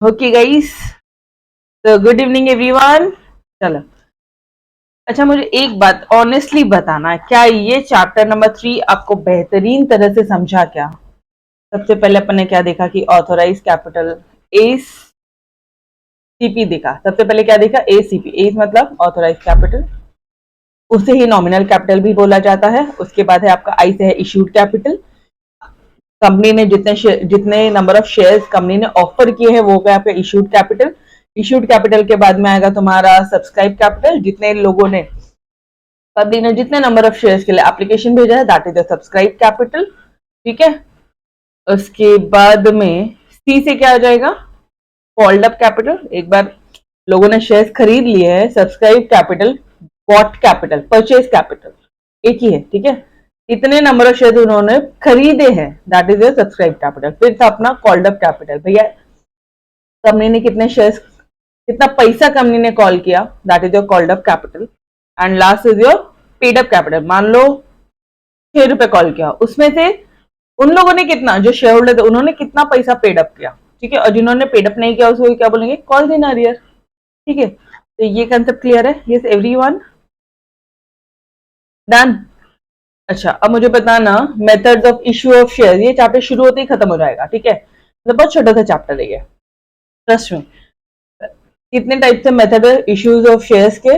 Okay guys, तो good evening everyone. चलो, अच्छा मुझे एक बात ऑनेस्टली बताना है, क्या ये चैप्टर नंबर 3 आपको बेहतरीन तरह से समझा क्या? सबसे पहले अपन ने क्या देखा कि ऑथोराइज कैपिटल एसीपी देखा। सबसे पहले क्या देखा? एसीपी, ए मतलब ऑथोराइज कैपिटल, उसे ही नॉमिनल कैपिटल भी बोला जाता है। उसके बाद है आपका आई से है इशूड कैपिटल, कंपनी ने जितने नंबर ऑफ शेयर्स कंपनी ने ऑफर किए हैं वो क्या आपका इशूड कैपिटल। इशूड कैपिटल के बाद में आएगा तुम्हारा सब्सक्राइब कैपिटल, जितने लोगों ने कंपनी ने जितने नंबर ऑफ शेयर्स के लिए एप्लीकेशन भेजा है that is the subscribe capital. ठीक है, उसके बाद में सी से क्या आ जाएगा? Called up capital. एक बार लोगों ने शेयर्स खरीद लिए हैं, subscribe capital, bought capital, purchase capital एक ही है। ठीक है, इतने नंबर ऑफ शेयर उन्होंने खरीदे हैं that is your subscribe capital. फिर था अपना कॉल्ड अप कैपिटल, भैया कंपनी ने कितने शेयर्स, कितना पैसा कंपनी ने कॉल किया that is your called up capital. And last is your paid up capital. मान लो 6 रुपए कॉल किया, उसमें से उन लोगों ने कितना, जो शेयर होल्डर थे उन्होंने कितना पैसा पेड अप किया। ठीक है, और जिन्होंने पेड अप नहीं किया उसको क्या बोलेंगे? Call in arrear. ठीक है, तो ये कंसेप्ट क्लियर है? Yes everyone, done. अच्छा, अब मुझे बताना methods of issue of share. ये चैप्टर शुरू होते ही खत्म हो जाएगा। ठीक है, मतलब बहुत छोटा सा चैप्टर है ये, ट्रस्ट में। कितने टाइप से मेथड है इश्यूज ऑफ शेयर्स के?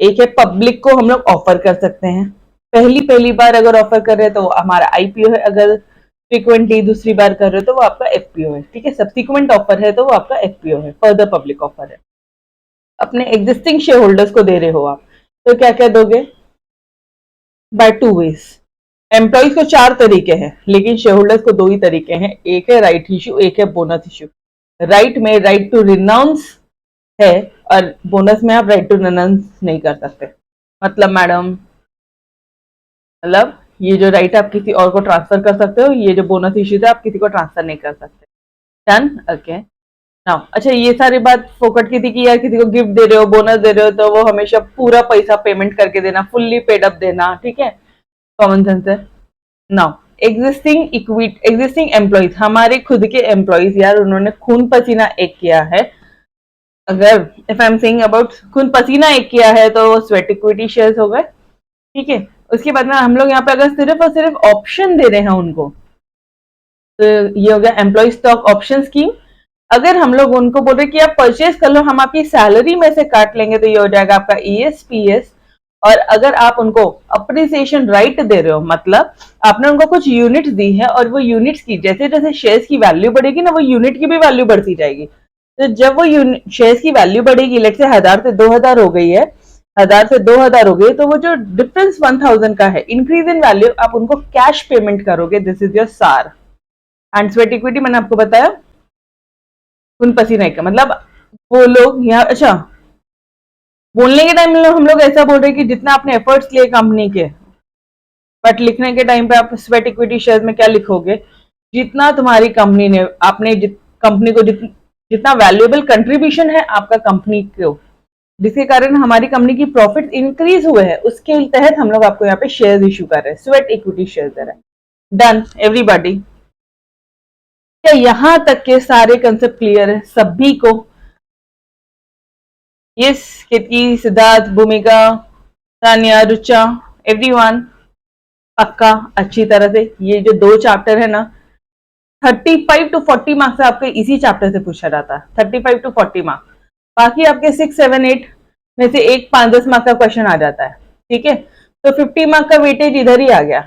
एक है पब्लिक को हम लोग ऑफर कर सकते हैं, पहली पहली बार अगर ऑफर कर रहे हैं तो वो हमारा आईपीओ है, अगर फ्रीक्वेंटली दूसरी बार कर रहे हो तो वो आपका एफपीओ है। ठीक है, सब्सिक्वेंट ऑफर है तो वो आपका एफपीओ है, फर्दर पब्लिक ऑफर है। अपने एग्जिस्टिंग शेयर होल्डर्स को दे रहे हो आप, तो क्या क्या दोगे? Bye 2 veg. एम्प्लॉइज को 4 तरीके हैं, लेकिन शेयर होल्डर्स को 2 ही तरीके हैं, एक है राइट इश्यू, एक है बोनस इश्यू। राइट में राइट टू रिनाउंस है, और बोनस में आप राइट टू रिनाउंस नहीं कर सकते। मतलब मैडम, मतलब ये जो राइट आप किसी और को ट्रांसफर कर सकते हो, ये जो बोनस इश्यू है आप किसी को ट्रांसफर नहीं कर सकते। Done, okay now. अच्छा, ये सारी बात फोकट की थी कि यार किसी को गिफ्ट दे रहे हो, बोनस दे रहे हो, तो वो हमेशा पूरा पैसा पेमेंट करके देना, फुल्ली पेड अप देना। ठीक है, कॉमन सेंस है। नाउ एग्जिस्टिंग एम्प्लॉइज, हमारे खुद के एम्प्लॉइज यार, उन्होंने खून पसीना एक किया है। अगर if I am saying about खून पसीना एक किया है तो वो स्वेट इक्विटी शेयर्स हो गए। ठीक है, उसके बाद में हम लोग यहाँ पे अगर सिर्फ और सिर्फ ऑप्शन दे रहे हैं उनको, तो ये हो गया एम्प्लॉय स्टॉक ऑप्शन स्कीम। अगर हम लोग उनको बोल रहे कि आप परचेज कर लो, हम आपकी सैलरी में से काट लेंगे, तो ये हो जाएगा आपका ईएसपीएस। और अगर आप उनको अप्रिसिएशन राइट दे रहे हो, मतलब आपने उनको कुछ यूनिट्स दी है और वो यूनिट्स की जैसे जैसे शेयर्स की वैल्यू बढ़ेगी ना, वो यूनिट की भी वैल्यू बढ़ती जाएगी। तो जब वो शेयर्स की वैल्यू बढ़ेगी, लेट से 1000 से 2000 हो गई है, 1000 से 2000 हो गई, तो वो जो डिफरेंस 1000 का है, इंक्रीज इन वैल्यू, आप उनको कैश पेमेंट करोगे। दिस इज योर सार। एंड स्वेट इक्विटी मैंने आपको बताया खून पसीना का मतलब, वो लोग यहाँ, अच्छा बोलने के टाइम हम लोग ऐसा बोल रहे हैं कि जितना आपने एफर्ट्स लिए कंपनी के, बट लिखने के टाइम पे आप स्वेट इक्विटी शेयर में क्या लिखोगे? जितना तुम्हारी कंपनी ने, आपने कंपनी को जितना वैल्यूएबल कंट्रीब्यूशन है आपका कंपनी को, जिसके कारण हमारी कंपनी की प्रॉफिट इंक्रीज हुए हैं, उसके तहत हम लोग आपको यहाँ पे शेयर इशू कर रहे हैं, स्वेट इक्विटी शेयर दे रहे हैं। डन एवरीबॉडी, क्या यहां तक के सारे कंसेप्ट क्लियर है सभी को? यस, केतकी, सिद्धार्थ, भूमिका, तानिया, रुचा, एवरीवन, पक्का अच्छी तरह से? ये जो 2 चैप्टर है ना, 35 to 40 मार्क्स आपके इसी चैप्टर से पूछा जाता है, 35 to 40 मार्क्स। बाकी आपके 6, 7, 8 में से एक 5, 10 मार्क्स का क्वेश्चन आ जाता है। ठीक है, तो 50 मार्क्स का वेटेज इधर ही आ गया।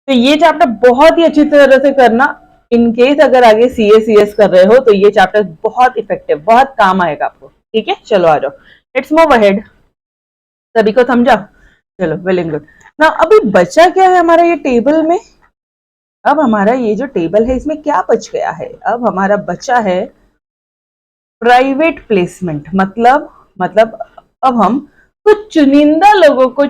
तो ये चैप्टर बहुत ही अच्छी तरह से करना, इन केस अगर आगे सीएस कर रहे हो तो ये चैप्टर बहुत इफेक्टिव, बहुत काम आएगा आपको। ठीक है, चलो आ जाओ, लेट्स मूव अहेड। सभी को समझा? चलो, वेल एंड गुड। ना अभी बचा क्या है हमारा ये टेबल में? अब हमारा ये जो टेबल है इसमें क्या बच गया है? अब हमारा बचा है प्राइवेट प्लेसमेंट। मतलब अब हम कुछ चुनिंदा लोगों को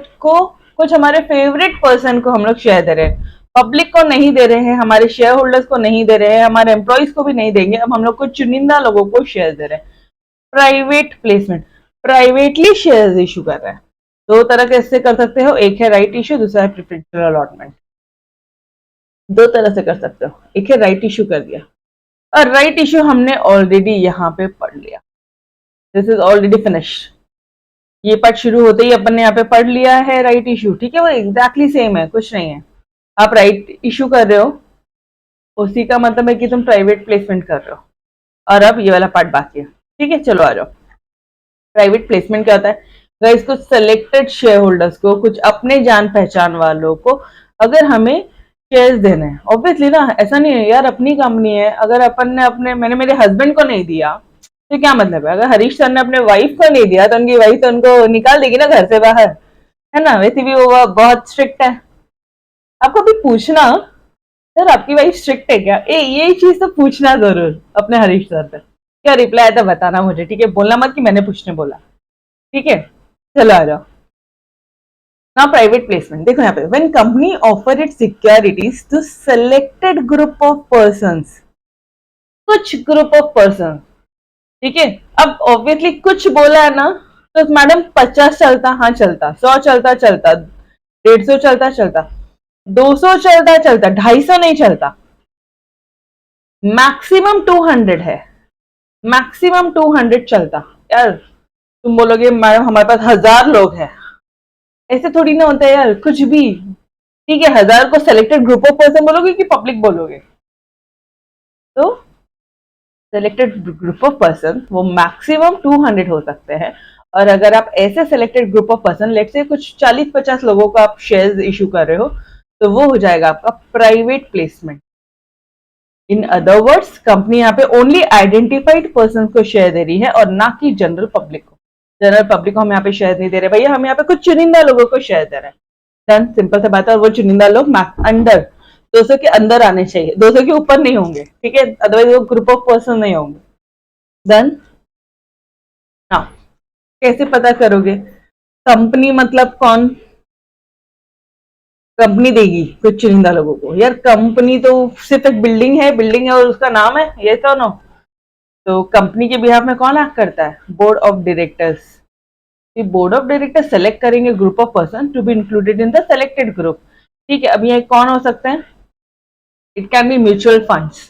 कुछ हमारे फेवरेट पर्सन को हम लोग शेयर दे रहे हैं, पब्लिक को नहीं दे रहे हैं, हमारे शेयर होल्डर्स को नहीं दे रहे हैं, हमारे एम्प्लॉइज को भी नहीं देंगे। अब हम लोग कुछ चुनिंदा लोगों को शेयर दे रहे हैं, private placement, privately shares issue कर रहे हैं। 2 तरह के इससे कर सकते हो, एक है राइट इशू, दूसरा है प्रेफरेंशियल अलॉटमेंट। 2 तरह से कर सकते हो, एक है राइट इशू कर दिया, और राइट इश्यू हमने ऑलरेडी यहाँ पे पढ़ लिया, दिस इज ऑलरेडी फिनिश्ड। ये पार्ट शुरू होते ही अपन ने यहाँ पे पढ़ लिया है राइट इश्यू, ठीक है, वो एग्जैक्टली सेम है, कुछ नहीं है। आप राइट इश्यू कर रहे हो, उसी का मतलब है कि तुम प्राइवेट प्लेसमेंट कर रहे हो। और अब ये वाला पार्ट बाकी है, ठीक है, चलो आ जाओ। प्राइवेट प्लेसमेंट क्या होता है गाइस, कुछ सेलेक्टेड शेयर होल्डर्स को, कुछ अपने जान पहचान वालों को अगर हमें शेयर्स देने हैं, ऑब्वियसली ना, ऐसा नहीं है यार अपनी कंपनी है, अगर अपन ने मैंने मेरे हस्बैंड को नहीं दिया तो क्या मतलब है, अगर हरीश सर ने अपने वाइफ को नहीं दिया तो उनकी वाइफ तो उनको निकाल देगी ना घर से बाहर, है ना, वैसे भी वो बहुत स्ट्रिक्ट है। आपको भी पूछना सर आपकी वाइफ स्ट्रिक्ट है क्या, ये चीज तो पूछना जरूर अपने हरीश सर से, क्या रिप्लाई आया था बताना मुझे, ठीक है, बोलना मत कि मैंने पूछने बोला, ठीक है। चलो आ जाओ ना, प्राइवेट प्लेसमेंट देखो यहाँ पे, when company offer it securities to selected group of persons, कुछ ग्रुप ऑफ पर्सन, ठीक है। अब ऑब्वियसली कुछ बोला है ना, तो मैडम 50 चलता, हाँ चलता, 100 चलता चलता, 150 चलता चलता, 200 चलता चलता, 250 नहीं चलता, मैक्सिमम 200 है, मैक्सिमम 200 चलता। यार तुम बोलोगे मैडम हमारे पास 1000 लोग हैं, ऐसे थोड़ी ना होता है यार, कुछ भी, ठीक है, 1000 को सेलेक्टेड ग्रुप ऑफ पर्सन बोलोगे कि पब्लिक बोलोगे, तो सेलेक्टेड ग्रुप ऑफ पर्सन वो मैक्सिमम 200 हो सकते हैं। और अगर आप ऐसे selected group of person, let's say कुछ 40-50 लोगों को आप शेयर्स इशू कर रहे हो, तो वो हो जाएगा आपका private placement. In other words, company यहाँ पे ओनली आइडेंटिफाइड पर्सन को शेयर दे रही है और ना कि जनरल पब्लिक को। जनरल पब्लिक को हम यहाँ पे शेयर नहीं दे रहे भैया, हम यहाँ पे कुछ चुनिंदा लोगों को शेयर दे रहे हैं। डन, सिंपल सा बात है, और वो चुनिंदा लोग अंडर 200 के अंदर आने चाहिए, 200 के ऊपर नहीं होंगे, ठीक है, अदरवाइज वो ग्रुप ऑफ पर्सन नहीं होंगे। डन। हाँ, कैसे पता करोगे कंपनी मतलब कौन, कंपनी देगी कुछ चुनिंदा लोगों को, यार कंपनी तो सिर्फ एक बिल्डिंग है और उसका नाम है, ये तो नो, तो कंपनी के बिहाफ में कौन एक्ट करता है, board of directors. Board of directors select करेंगे group of person to be included in the selected group, ठीक है। अब ये कौन हो सकते हैं, it can be mutual funds,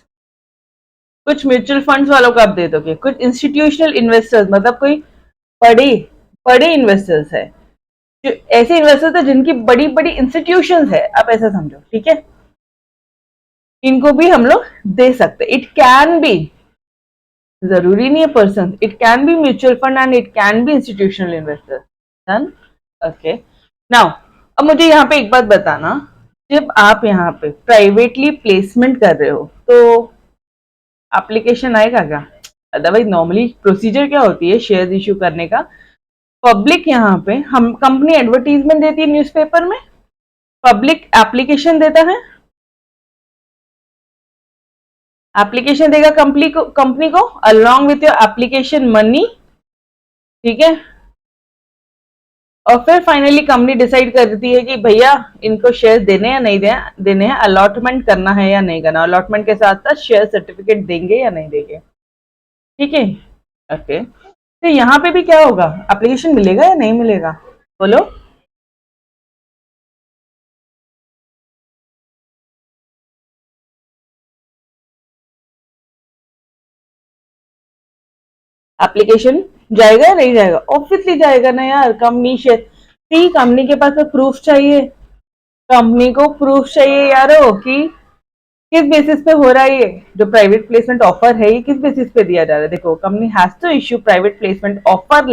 कुछ म्यूचुअल फंड्स वालों को आप दे दोगे, कुछ इंस्टीट्यूशनल इन्वेस्टर्स, मतलब कोई बड़े बड़े इन्वेस्टर्स है, जो ऐसे इन्वेस्टर्स है जिनकी बड़ी बड़ी इंस्टीट्यूशंस है, आप ऐसा समझो, ठीक है, इनको भी हम लोग दे सकते। इट कैन बी, जरूरी नहीं है person, it can be mutual fund and it can B institutional investor. Done, okay. Now अब मुझे यहाँ पे एक बात बताना, जब आप यहाँ पे प्राइवेटली प्लेसमेंट कर रहे हो तो एप्लीकेशन आएगा क्या, अदरवाइज नॉर्मली प्रोसीजर क्या होती है शेयर इश्यू करने का, पब्लिक यहाँ पे हम कंपनी एडवर्टीजमेंट देती है न्यूज़पेपर में, पब्लिक एप्लीकेशन देता है, एप्लीकेशन देगा कंपनी को along with your application money, ठीक है, और फिर फाइनली कंपनी डिसाइड करती है कि भैया इनको शेयर देने या नहीं देने हैं, अलॉटमेंट करना है या नहीं करना, अलॉटमेंट के साथ साथ शेयर सर्टिफिकेट देंगे या नहीं देंगे, ठीक है, ओके। तो यहाँ पे भी क्या होगा, एप्लीकेशन मिलेगा या नहीं मिलेगा, बोलो। एप्लीकेशन जाएगा या नहीं जाएगा, ऑब्वियसली जाएगा ना यार, कंपनी शेयर, कंपनी के पास तो प्रूफ चाहिए, कंपनी को प्रूफ चाहिए यारो कि किस बेसिस पे हो रहा है, ये जो प्राइवेट प्लेसमेंट ऑफर है ये किस बेसिस पे दिया जा रहा है। देखो company has to issue private placement offer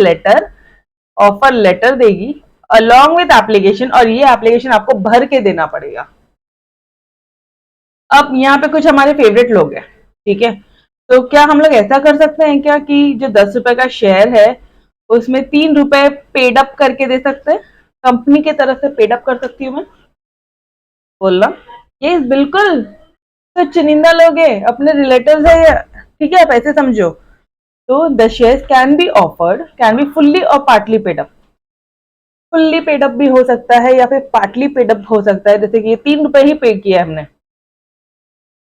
letter देगी अलोंग विद एप्लीकेशन, और ये एप्लीकेशन आपको भर के देना पड़ेगा। अब यहाँ पे कुछ हमारे फेवरेट लोग हैं, ठीक है, तो क्या हम लोग ऐसा कर सकते हैं क्या कि जो 10 रुपए का शेयर है उसमें 3 रुपए पेड अप करके दे सकते हैं, कंपनी की तरफ से पेड अप कर सकती हूँ मैं, बोलना ये बिल्कुल, तो चुनिंदा लोग है, अपने रिलेटिव्स है, ठीक है, आप ऐसे समझो। तो the shares can be offered, can be fully और partly paid up, fully paid up भी हो सकता है या फिर पार्टली पेड अप हो सकता है, जैसे कि ये 3 रुपए ही पे किया है हमने,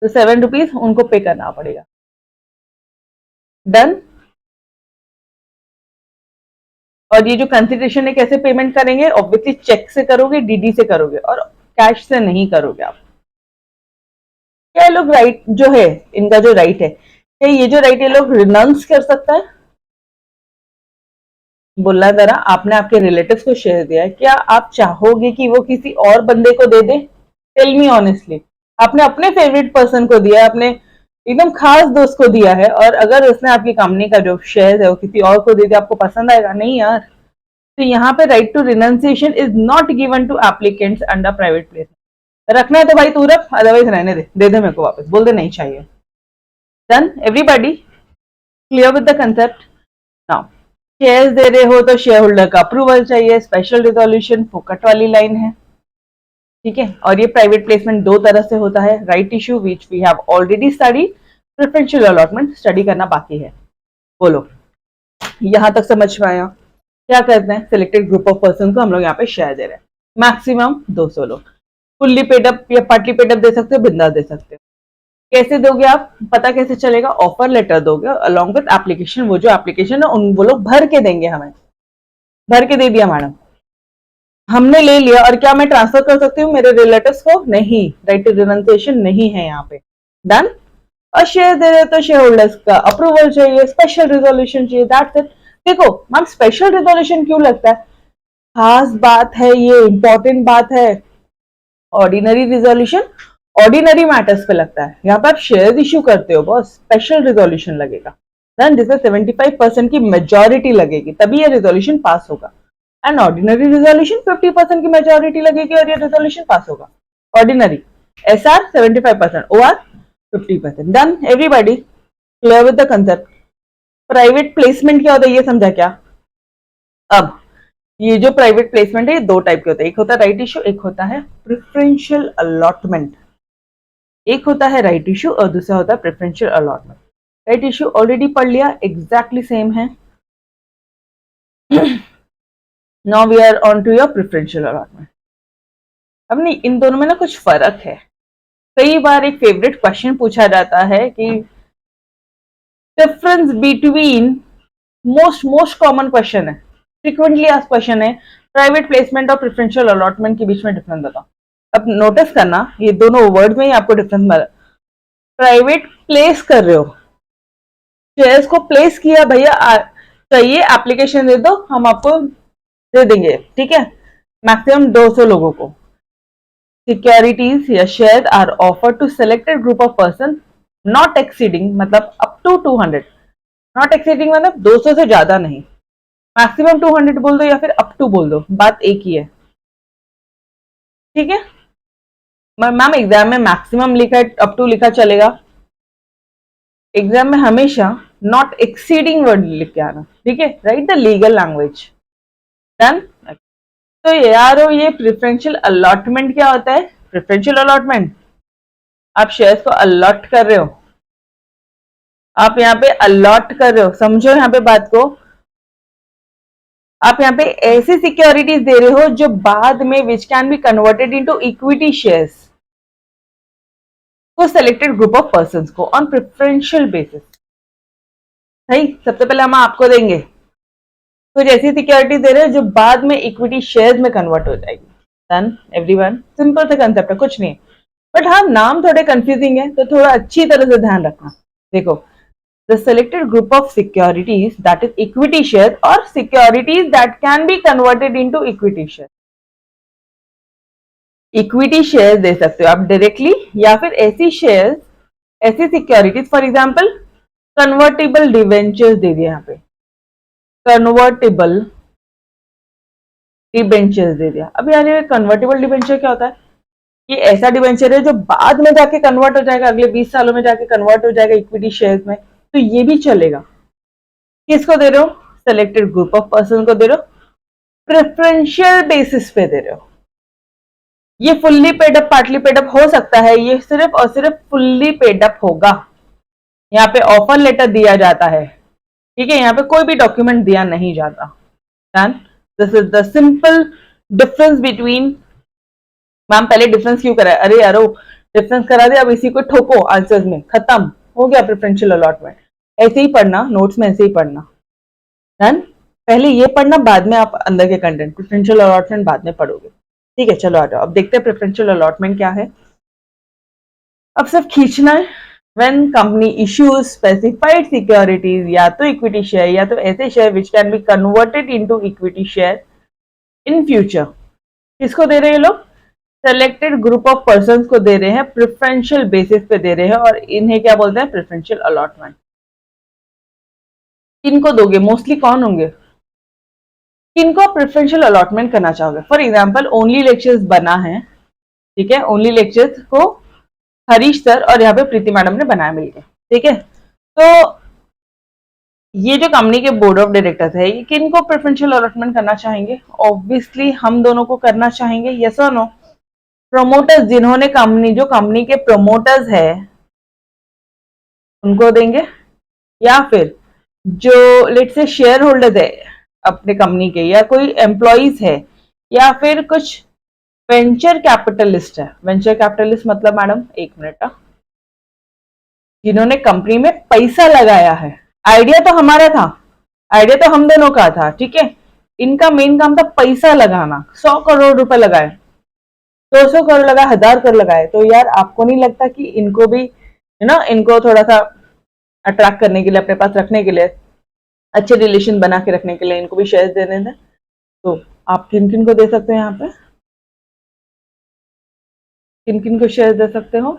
तो 7 रुपीज उनको पे करना पड़ेगा। डन। और ये जो कंसिडरेशन है कैसे पेमेंट करेंगे, ऑब्वियसली चेक से करोगे, डीडी से करोगे, और कैश से नहीं करोगे आप। क्या लोग राइट जो है, इनका जो राइट है, क्या ये जो राइट है लोग रिनाउंस कर सकता है? बोलना जरा, आपने आपके रिलेटिव्स को शेयर दिया है, क्या आप चाहोगे कि वो किसी और बंदे को दे दे? Tell me honestly. आपने अपने फेवरेट पर्सन को दिया है, अपने एकदम खास दोस्त को दिया है, और अगर उसने आपकी कंपनी का जो शेयर है वो किसी और को दे दे, आपको पसंद आएगा? नहीं यार। तो यहाँ पे right to renunciation is not given to applicants under private placement. रखना है तो भाई तू रख, अदरवाइज रहने दे दे मेरे को वापस, बोल दे नहीं चाहिए। Done everybody, clear with the concept? Now shares दे रहे हो तो शेयर होल्डर का अप्रूवल चाहिए, स्पेशल रिजोल्यूशन फोकट वाली लाइन है, ठीक है। और ये प्राइवेट प्लेसमेंट दो तरह से होता है, right issue which we have already study, preferential allotment study करना बाकी है। बोलो यहां तक समझ में आया? क्या करते हैं, सिलेक्टेड ग्रुप ऑफ पर्सन को हम लोग यहाँ पे शेयर दे रहे हैं, मैक्सिमम 200 लोग। फुल्ली पेडअप या पार्टली पेडअप दे सकते हो, बिंदास दे सकते हो। कैसे दोगे आप, पता कैसे चलेगा? ऑफर लेटर दोगे अलॉन्ग विद एप्लीकेशन, वो जो एप्लीकेशन है उन वो लोग भर के देंगे, हमें भर के दे दिया मैडम, हमने ले लिया, और क्या मैं ट्रांसफर कर सकती हूँ मेरे रिलेटिव्स को? नहीं, राइट टू रिनाउंसिएशन नहीं है यहाँ पे। डन। और शेयर दे रहे तो शेयर होल्डर्स का अप्रूवल चाहिए, स्पेशल रिजोल्यूशन चाहिए, दैट्स इट। देखो मैम स्पेशल रिजोल्यूशन क्यों लगता है? खास बात है, ये इंपॉर्टेंट बात है। ऑर्डिनरी रिजोल्यूशन ऑर्डिनरी मैटर्स पे लगता है, यहाँ पर आप शेयर इश्यू करते हो बॉस, स्पेशल रिजोल्यूशन लगेगा देन जिसमें 75% की मेजॉरिटी लगेगी, तभी ये रिजोल्यूशन पास होगा। एंड ऑर्डिनरी रिजोल्यूशन 50% की मेजॉरिटी लगेगी और ये रिजोल्यूशन पास होगा। Ordinary SR 75%, OR 50%। Done everybody, clear with the concept? Private placement क्या होता है ये समझा क्या? अब ये जो प्राइवेट प्लेसमेंट है ये दो टाइप के होते हैं, एक होता है राइट इशू, एक होता है प्रेफरेंशियल अलॉटमेंट। एक होता है राइट इशू और दूसरा होता है preferential allotment. Right issue already पढ़ लिया, एग्जैक्टली सेम है। Now we are on to your preferential allotment. अब नहीं, इन दोनों में ना कुछ फर्क है। कई बार एक फेवरेट क्वेश्चन पूछा जाता है कि difference between, most common question है, फ्रीक्वेंटली आस्क्ड क्वेश्चन है, प्राइवेट प्लेसमेंट और प्रेफरेंशियल अलॉटमेंट के बीच में डिफरेंस बताओ। अब नोटिस करना ये दोनों वर्ड में ही आपको डिफरेंस मिला। प्राइवेट प्लेस कर रहे हो, शेयर्स को प्लेस किया, भैया चाहिए एप्लीकेशन दे दो, हम आपको दे देंगे, ठीक है, मैक्सिमम 200 लोगों को। सिक्योरिटीज या share are offer to selected group of person not exceeding, मतलब अप टू 200। नॉट एक्सीडिंग मतलब 200 से ज्यादा नहीं, मैक्सिमम 200 बोल दो या फिर अप टू बोल दो, बात एक ही है, ठीक है। मैम एग्जाम में मैक्सिमम लिखा है, अप टू लिखा चलेगा? एग्जाम में हमेशा नॉट एक्सीडिंग वर्ड लिख के आना, ठीक है, right the legal language. Done. तो यारो ये प्रेफरेंशियल अलॉटमेंट क्या होता है? प्रेफरेंशियल अलॉटमेंट, आप शेयर्स को अलॉट कर रहे हो, आप यहाँ पे अलॉट कर रहे हो, समझो यहाँ पे बात को। आप यहाँ पे ऐसी सिक्योरिटीज दे रहे हो जो बाद में which can be converted into equity shares को सिलेक्टेड ग्रुप ऑफ पर्संस को ऑन प्रेफरेंशियल बेसिस। सही, सबसे पहले हम आपको देंगे कुछ ऐसी सिक्योरिटी दे रहे हो जो बाद में इक्विटी शेयर्स में कन्वर्ट हो जाएगी। डन एवरीवन, सिंपल सा कंसेप्ट है, कुछ नहीं। बट हाँ नाम थोड़े कंफ्यूजिंग है तो थोड़ा अच्छी तरह से ध्यान रखना। देखो, the selected group of securities that is equity share or securities that can be converted into equity share। Equity share दे सकते हो आप डायरेक्टली, या फिर ऐसी शेयर्स, ऐसी securities, for example convertible debentures दे दिया, यहाँ पे कन्वर्टेबल डिवेंचर्स दे दिया। अब यार ये कन्वर्टेबल डिवेंचर क्या होता है? ये ऐसा डिवेंचर है जो बाद में जाके कन्वर्ट हो जाएगा, अगले 20 सालों में जाके कन्वर्ट हो जाएगा इक्विटी शेयर्स में, तो ये भी चलेगा। किसको दे रहे हो? सिलेक्टेड ग्रुप ऑफ पर्सन को दे रहे हो, प्रेफरेंशियल बेसिस पे दे रहे हो। ये फुल्ली पेडअप पार्टली पेडअप हो सकता है, ये सिर्फ और सिर्फ फुल्ली पेडअप होगा। यहाँ पे ऑफर लेटर दिया जाता है, ठीक है, यहाँ पे कोई भी डॉक्यूमेंट दिया नहीं जाता। This is the simple difference between. Ma'am पहले डिफरेंस क्यों करा है? अरे यारो डिफरेंस करा दे, अब इसी को ठोको आंसर्स में, खत्म हो गया प्रेफरेंशियल अलॉटमेंट। ऐसे ही पढ़ना, नोट्स में ऐसे ही पढ़ना। डन, पहले ये पढ़ना, बाद में आप अंदर के कंटेंट प्रेफरेंशियल अलॉटमेंट बाद में पढ़ोगे, ठीक है। चलो आ जाओ, अब देखते हैं प्रेफरेंशियल अलॉटमेंट क्या है। अब सिर्फ खींचना है। When company issues specified securities, या तो इक्विटी शेयर या तो ऐसे share which can be converted into equity share in future. किसको दे रहे हैं लोग? सेलेक्टेड ग्रुप ऑफ पर्संस को दे रहे हैं, प्रेफरेंशियल बेसिस पे दे रहे हैं, और इन्हें क्या बोलते हैं? Preferential allotment. किनको दोगे? मोस्टली कौन होंगे? किनको प्रेफरेंशियल अलॉटमेंट करना चाहोगे? फॉर एग्जाम्पल ओनली लेक्चर्स बना है, ठीक है, ओनली लेक्चर्स को हरीश सर और यहाँ पे प्रीति मैडम ने बनाया मिलकर, ठीक है। तो ये जो कंपनी के बोर्ड ऑफ डायरेक्टर्स है, ये किनको प्रेफरेंशियल अलॉटमेंट करना चाहेंगे? ऑब्वियसली हम दोनों को करना चाहेंगे, यस और नो? प्रोमोटर्स, जिन्होंने कंपनी, जो कंपनी के प्रोमोटर्स है उनको देंगे, या फिर जो लेट्स से शेयर होल्डर्स है अपने कंपनी के, या कोई एम्प्लॉइज है, या फिर कुछ वेंचर कैपिटलिस्ट है। वेंचर कैपिटलिस्ट मतलब मैडम, एक मिनट, जिन्होंने कंपनी में पैसा लगाया है। आइडिया तो हमारा था, आइडिया तो हम दोनों का था, ठीक है। इनका मेन काम था पैसा लगाना। 100 करोड़ रुपए लगाए, 200 करोड़ लगाए, 1000 करोड़ लगाए, तो यार आपको नहीं लगता कि इनको भी इनको थोड़ा सा अट्रैक्ट करने के लिए, अपने पास रखने के लिए, अच्छे रिलेशन बना के रखने के लिए इनको भी शेयर देने दें? तो आप किन किन को दे सकते हो? यहाँ पे किन किन को शेयर दे सकते हो?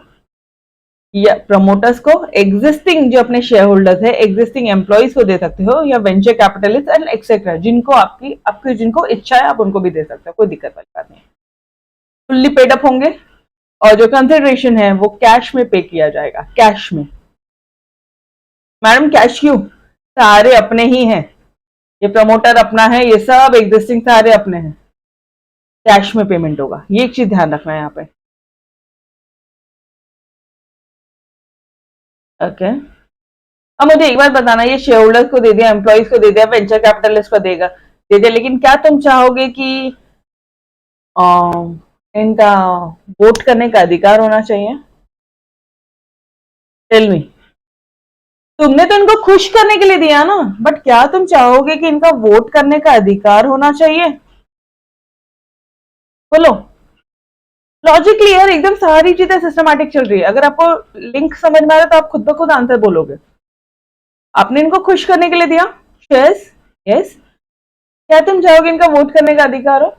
या प्रमोटर्स को, एग्जिस्टिंग जो अपने शेयर होल्डर्स है, एग्जिस्टिंग एम्प्लॉइज को दे सकते हो, या वेंचर कैपिटलिस्ट एंड एक्सेट्रा, जिनको आपकी जिनको इच्छा है आप उनको भी दे सकते हो, कोई दिक्कत वाली बात नहीं। फुल्ली पेड अप होंगे, और जो कंसिडरेशन है वो कैश में पे किया जाएगा। कैश में। मैडम कैश क्यों? सारे अपने ही हैं, ये प्रमोटर अपना है, ये सब एग्जिस्टिंग सारे अपने हैं, कैश में पेमेंट होगा। ये एक चीज ध्यान रखना है यहाँ पे, ओके। अब मुझे एक बात बताना, ये शेयर होल्डर्स को दे दिया, एम्प्लॉइज को दे दिया, वेंचर कैपिटलिस्ट को दे दिया, लेकिन क्या तुम चाहोगे कि इनका वोट करने का अधिकार होना चाहिए? Tell me. तुमने तो इनको खुश करने के लिए दिया ना, बट क्या तुम चाहोगे कि इनका वोट करने का अधिकार होना चाहिए? बोलो। लॉजिक क्लियर, एकदम सारी चीजें सिस्टमैटिक चल रही है। अगर आपको लिंक समझ में आ रहा है तो आप खुद ब खुद आंसर बोलोगे। आपने इनको खुश करने के लिए दिया शेयर्स, यस। क्या तुम चाहोगे इनका वोट करने का अधिकार हो?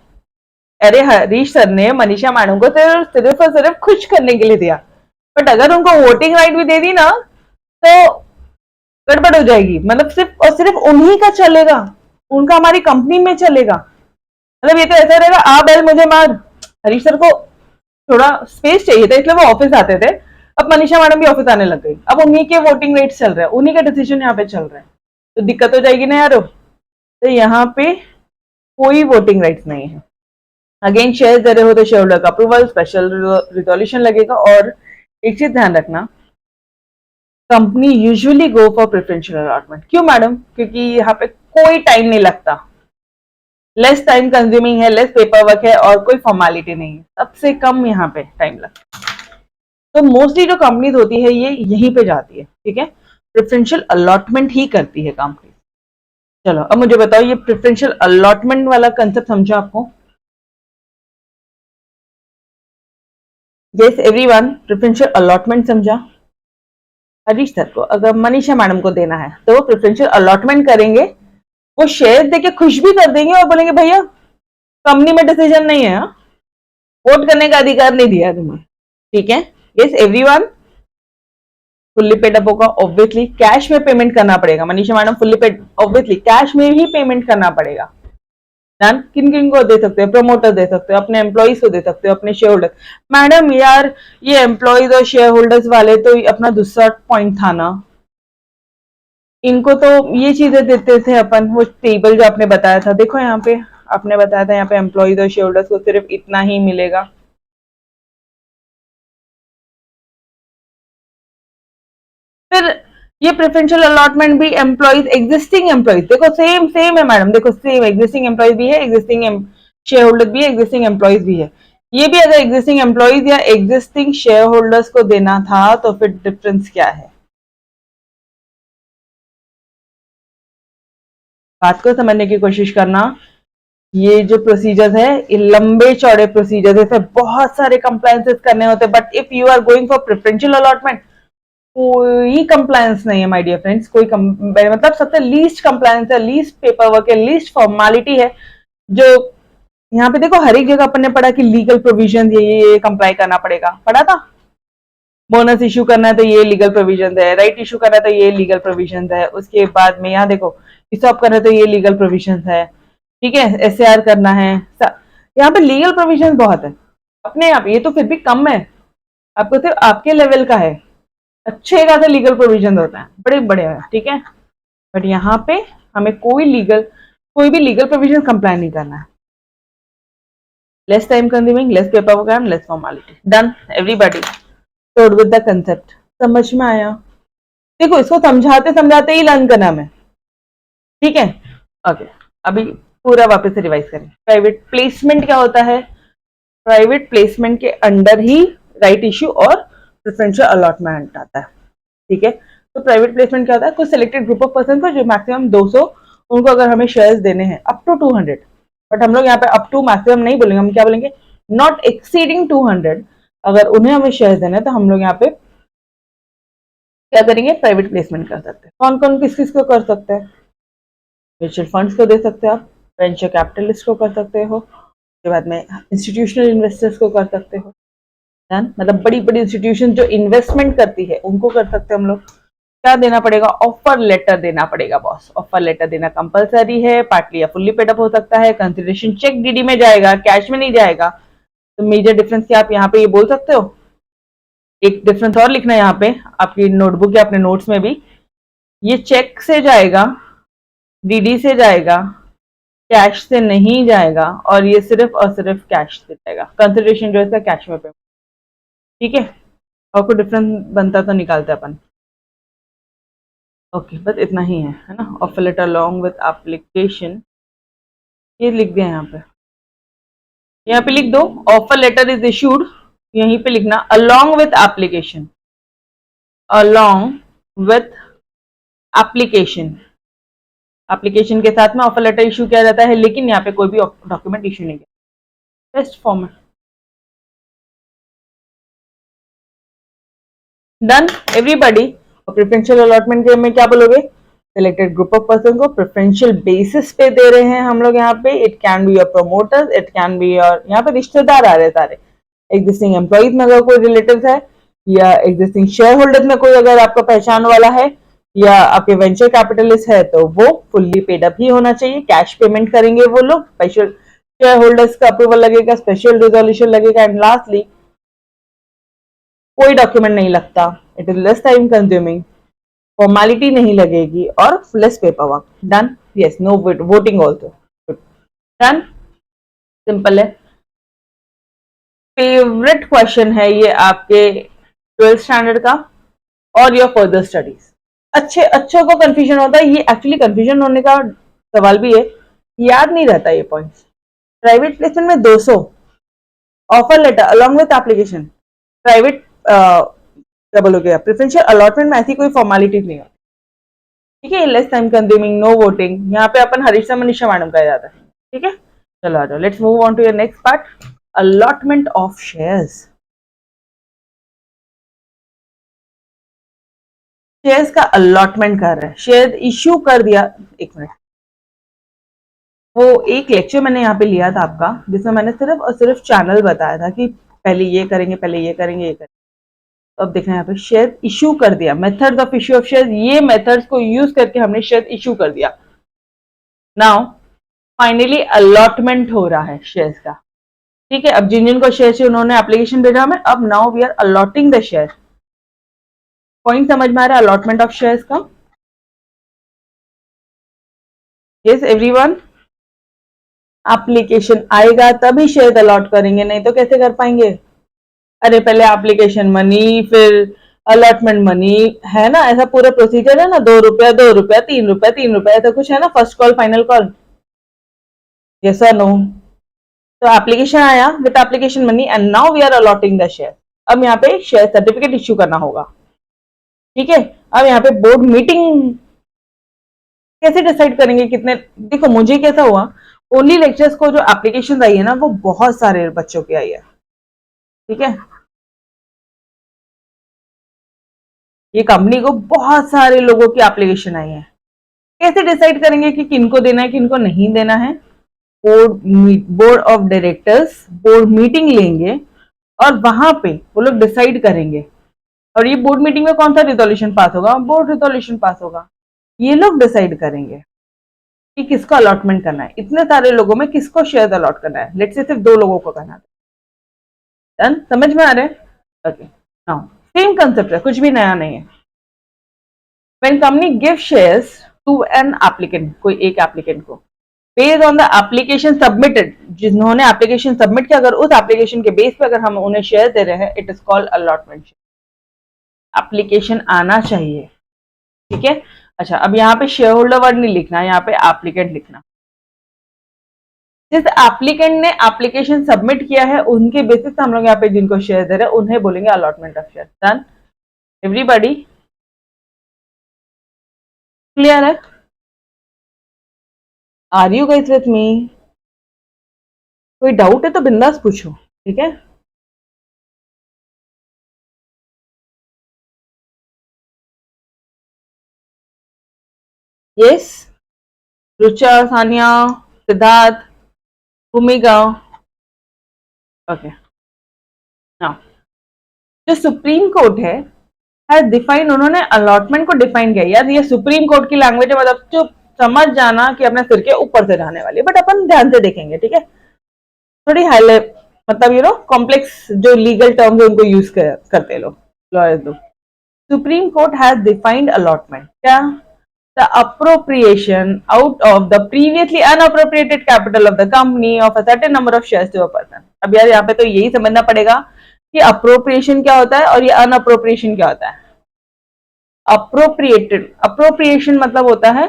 अरे हरीश सर ने मनीषा मैडम को सिर्फ और सिर्फ खुश करने के लिए दिया, बट अगर उनको वोटिंग राइट भी दे दी ना तो गड़बड़ हो जाएगी। मतलब सिर्फ और सिर्फ उन्हीं का चलेगा, उनका हमारी कंपनी में चलेगा। मतलब ये तो ऐसा रहेगा, आ बैल मुझे मार। हरीश सर को थोड़ा स्पेस चाहिए था, इसलिए वो ऑफिस आते थे। अब मनीषा मैडम भी ऑफिस आने लग गई, अब उन्हीं के वोटिंग रेट्स चल रहे हैं, उन्हीं का डिसीजन यहाँ पे चल रहा है, तो दिक्कत हो जाएगी ना यारो। तो यहाँ पे कोई वोटिंग राइट्स नहीं है। अगेन शेयर दे रहे हो तो शेयर होल्डर का अप्रूवल, स्पेशल रिजोल्यूशन लगेगा। और एक चीज ध्यान रखना, company usually go for preferential allotment. क्यों मैडम? क्योंकि यहाँ पे कोई टाइम नहीं लगता, लेस टाइम कंज्यूमिंग है, लेस पेपर वर्क है, और कोई फॉर्मेलिटी नहीं है, सबसे कम यहाँ पे टाइम लगता है। तो मोस्टली जो कंपनीज होती है ये यहीं पे जाती है, ठीक है, प्रेफरेंशियल अलॉटमेंट ही करती है कंपनी। चलो अब मुझे बताओ, ये प्रेफरेंशियल अलॉटमेंट वाला कंसेप्ट समझा आपको? यस एवरीवन, प्रेफरेंशियल अलॉटमेंट समझा? हरीश सर को अगर मनीषा मैडम को देना है तो वो प्रेफरेंशियल अलॉटमेंट करेंगे, वो शेयर देके खुश भी कर देंगे और बोलेंगे भैया कंपनी में डिसीजन नहीं है, वोट करने का अधिकार नहीं दिया तुम्हें, ठीक है। Yes everyone, fully paid up होगा, ऑब्वियसली कैश में पेमेंट करना पड़ेगा। Manisha madam fully paid, obviously cash में ही पेमेंट करना पड़ेगा। डन। किन किन को दे सकते हो? प्रमोटर दे सकते हो, अपने एम्प्लॉइज को दे सकते हो, अपने शेयर होल्डर। मैडम यार ये एम्प्लॉइज और शेयर होल्डर्स वाले तो अपना दूसरा पॉइंट था ना, इनको तो ये चीजें देते थे अपन, वो टेबल जो आपने बताया था, देखो यहाँ पे आपने बताया था यहाँ पे एम्प्लॉइज और शेयर होल्डर्स को सिर्फ इतना ही मिलेगा। फिर ये प्रेफरेंशियल अलॉटमेंट भी एम्प्लॉइज, एग्जिस्टिंग एम्प्लॉइज, देखो सेम सेम है मैडम, देखो सेम, एग्जिस्टिंग एम्प्लॉइज भी है, एग्जिस्टिंग शेयर होल्डर भी है, एग्जिस्टिंग एम्प्लॉइज भी है। ये भी अगर एग्जिस्टिंग एम्प्लॉइज या एग्जिस्टिंग शेयर होल्डर्स को देना था तो फिर डिफरेंस क्या है? बात को समझने की कोशिश करना। ये जो प्रोसीजर्स है ये लंबे चौड़े प्रोसीजर्स है, इसमें बहुत सारे कंप्लायंसेस करने होते हैं, but if you are going for preferential allotment कोई कंप्लायंस नहीं है माय डियर फ्रेंड्स, कोई मतलब सबसे लीस्ट कंप्लायंस है, लीस्ट पेपर वर्क है, लीस्ट फॉर्मेलिटी है। जो यहाँ पे देखो हर एक जगह अपन ने पढ़ा कि लीगल प्रोविजन ये कंप्लाई करना पड़ेगा, पढ़ा था। बोनस इश्यू करना है तो ये लीगल प्रोविजन है, राइट इश्यू करना है तो ये लीगल प्रोविजन है, उसके बाद में यहाँ देखो इसॉप करना है तो ये लीगल प्रोविजन है, ठीक है, एसएआर करना है, यहाँ पे लीगल प्रोविजन बहुत है अपने आप, ये तो फिर भी कम है, आपको सिर्फ आपके लेवल का है, अच्छे खासे लीगल प्रोविजन होता है, बड़े बड़े हैं, ठीक है। बट यहाँ पे हमें कोई भी लीगल प्रोविजन कंप्लाई नहीं करना है। Less time consuming, less paper work and less formality, done everybody टोड विद द कंसेप्ट, समझ में आया। देखो इसको समझाते समझाते ही लर्न करना है, ठीक है। ओके अभी पूरा वापस से रिवाइज करें। प्राइवेट प्लेसमेंट क्या होता है? प्राइवेट प्लेसमेंट के अंडर ही राइट इश्यू और प्रेफरेंशियल अलॉटमेंट आता है, ठीक है। तो प्राइवेट प्लेसमेंट क्या होता है? कुछ सिलेक्टेड ग्रुप ऑफ पर्सन को जो मैक्सिमम 200, उनको अगर हमें शेयर्स देने हैं अप टू 200, बट हम लोग यहाँ पे अप टू मैक्सिमम नहीं बोलेंगे, हम क्या बोलेंगे? Not exceeding 200। अगर उन्हें हमें शेयर्स देना है तो हम लोग यहाँ पे क्या करेंगे? प्राइवेट प्लेसमेंट कर सकते हैं। कौन कौन किस किस को कर सकते हैं? म्यूचुअल फंड्स को दे सकते हैं आप, वेंचर कैपिटलिस्ट को कर सकते हो, उसके बाद में इंस्टीट्यूशनल इन्वेस्टर्स को कर सकते हो, मतलब बड़ी बड़ी इंस्टीट्यूशन जो इन्वेस्टमेंट करती है उनको कर सकते हैं हम लोग। क्या देना पड़ेगा? ऑफर लेटर देना पड़ेगा बॉस। ऑफर लेटर देना कंपलसरी है, पार्टली या फुल्ली पेड अप हो सकता है, कंसिडरेशन चेक डीडी में जाएगा, कैश में नहीं जाएगा। तो मेजर डिफरेंस क्या आप यहाँ पे ये बोल सकते हो? एक डिफरेंस और लिखना है यहाँ पे आपकी नोटबुक या अपने नोट्स में भी, ये चेक से जाएगा, डीडी से जाएगा, कैश से नहीं जाएगा, और ये सिर्फ और सिर्फ कैश से जाएगा। कंसिडरेशन जो है इसका कैश में पेमेंट, ठीक है। और कोई डिफरेंस बनता तो निकालते अपन। ओके बस इतना ही है ना। Offer letter along with application, ये लिख दिया यहाँ पे लिख दो। ऑफर लेटर इज इशूड, यहीं पे लिखना along with application, along with application. Application के साथ में ऑफर लेटर इशू किया जाता है, लेकिन यहाँ पे कोई भी डॉक्यूमेंट इशू नहीं किया, टेस्ट फॉर्मेट। Done everybody. और प्रेफरेंशियल अलॉटमेंट के में क्या बोलोगे? सिलेक्टेड ग्रुप ऑफ पर्सन को प्रेफरेंशियल बेसिस पे दे रहे हैं हम लोग यहाँ पे। It can be your promoters, it can be your, यहाँ पे रिश्तेदार आ रहे हैं सारे, एग्जिस्टिंग एम्प्लॉइज में अगर कोई रिलेटिव है, या एग्जिस्टिंग शेयर होल्डर में कोई अगर आपका पहचान वाला है, या आपके वेंचर कैपिटलिस्ट है, तो वो फुल्ली पेड अप ही होना चाहिए। कैश पेमेंट करेंगे वो लोग, स्पेशल शेयर होल्डर्स का अप्रूवल लगेगा, स्पेशल रिजोल्यूशन लगेगा, एंड लास्टली कोई डॉक्यूमेंट नहीं लगता, it is less time consuming, formality नहीं लगेगी, और less paper work. Done? Yes, no voting also. Done, simple है। फेवरेट क्वेश्चन है ये आपके 12th स्टैंडर्ड का और योर फर्दर स्टडीज। अच्छों को कंफ्यूजन होता है, ये एक्चुअली कंफ्यूजन होने का सवाल भी है, याद नहीं रहता ये पॉइंट्स। प्राइवेट प्लेसमेंट में 200, offer letter along with application, private क्या बोलोगे, प्रेफरेंशियल अलॉटमेंट में ऐसी कोई फॉर्मेलिटीज नहीं होती, ठीक है। Less time consuming, no voting, यहाँ पे अपन हरीशा मनीषा मैडम का जाता है, ठीक है। चलो आ जाओ, let's move on to your next part, allotment of shares. Shares का अलॉटमेंट कर रहे हैं, शेयर इश्यू कर दिया। एक मिनट, वो एक लेक्चर मैंने यहाँ पे लिया था आपका, जिसमें मैंने सिर्फ और सिर्फ चैनल बताया था कि पहले ये करेंगे, पहले ये करेंगे, ये करेंगे। तो अब देखना यहाँ पे शेयर इश्यू कर दिया, methods of issue of share, ये मेथड्स को यूज करके हमने शेयर इश्यू कर दिया। नाउ फाइनली अलॉटमेंट हो रहा है शेयर्स का, ठीक है। अब जिन जिन को शेयर चाहिए उन्होंने एप्लीकेशन भेजा हमें, अब now we are allotting the share. Point समझ में आ रहा है अलॉटमेंट ऑफ शेयर्स का? यस एवरीवन, एप्लीकेशन आएगा तभी शेयर अलॉट करेंगे, नहीं तो कैसे कर पाएंगे? अरे पहले एप्लीकेशन मनी, फिर अलॉटमेंट मनी, है ना, ऐसा पूरा प्रोसीजर है ना। 2 रुपया, 2 रुपया, 3 रुपया, 3 रुपया, ऐसा कुछ है ना, first call final call, yes और नो। तो एप्लीकेशन आया with application money and now we are allotting the share. अब यहाँ पे शेयर सर्टिफिकेट इश्यू करना होगा, ठीक है। अब यहाँ पे बोर्ड मीटिंग कैसे डिसाइड करेंगे कितने? देखो मुझे कैसा हुआ, ओनली लेक्चर्स को जो एप्लीकेशन आई है ना वो बहुत सारे बच्चों की आई है, ठीक है। ये कंपनी को बहुत सारे लोगों की एप्लीकेशन आई है। कैसे डिसाइड करेंगे कि किनको देना है किनको नहीं देना है? Board of directors board meeting लेंगे और वहां पे वो लोग डिसाइड करेंगे। और ये बोर्ड मीटिंग में कौन सा रिजोल्यूशन पास होगा? बोर्ड रिजोल्यूशन पास होगा। ये लोग डिसाइड करेंगे कि किसको अलॉटमेंट करना है, इतने सारे लोगों में किसको शेयर अलॉट करना है। लेट्स से सिर्फ 2 लोगों को करना है। डन? समझ में आ रहा है? ओके, नाउ सेम कंसेप्ट है, कुछ भी नया नहीं है। When company give shares to an applicant, कोई एक एप्लीकेंट को, based on the application submitted, जिन्होंने एप्लीकेशन सबमिट किया, अगर उस एप्लीकेशन के बेस पे अगर हम उन्हें शेयर दे रहे हैं, it is called allotment. Application आना चाहिए, ठीक है। अच्छा, अब यहाँ पे शेयर होल्डर वर्ड नहीं लिखना, यहाँ पे एप्लीकेंट लिखना। जिस एप्लीकेंट ने एप्लीकेशन सबमिट किया है उनके बेसिस पे हम लोग यहाँ पे जिनको शेयर दे रहे हैं उन्हें बोलेंगे allotment of share. Done? Everybody clear है? Are you guys with me? कोई डाउट है तो बिंदास पूछो, ठीक है। यस, रुचा, सानिया, सिद्धार्थ, भूमिका। ओके, नाउ जो सुप्रीम कोर्ट है डिफाइन, उन्होंने अलॉटमेंट को डिफाइन किया। यार ये सुप्रीम कोर्ट की लैंग्वेज है, मतलब जो समझ जाना कि अपने सिर के ऊपर से जाने वाली है, बट अपन ध्यान से देखेंगे, ठीक है। थोड़ी हाई मतलब कॉम्प्लेक्स जो लीगल टर्म्स है उनको यूज करते लोग, लॉयर्स लोग। Supreme Court has defined allotment, क्या? The appropriation out of the previously unappropriated capital of the company of a certain number of shares to a person. अब यार यहाँ पे तो यही समझना पड़ेगा कि अप्रोप्रिएशन क्या होता है और ये अनअप्रोप्रिएशन क्या होता है। अप्रोप्रिएटेड, अप्रोप्रिएशन मतलब होता है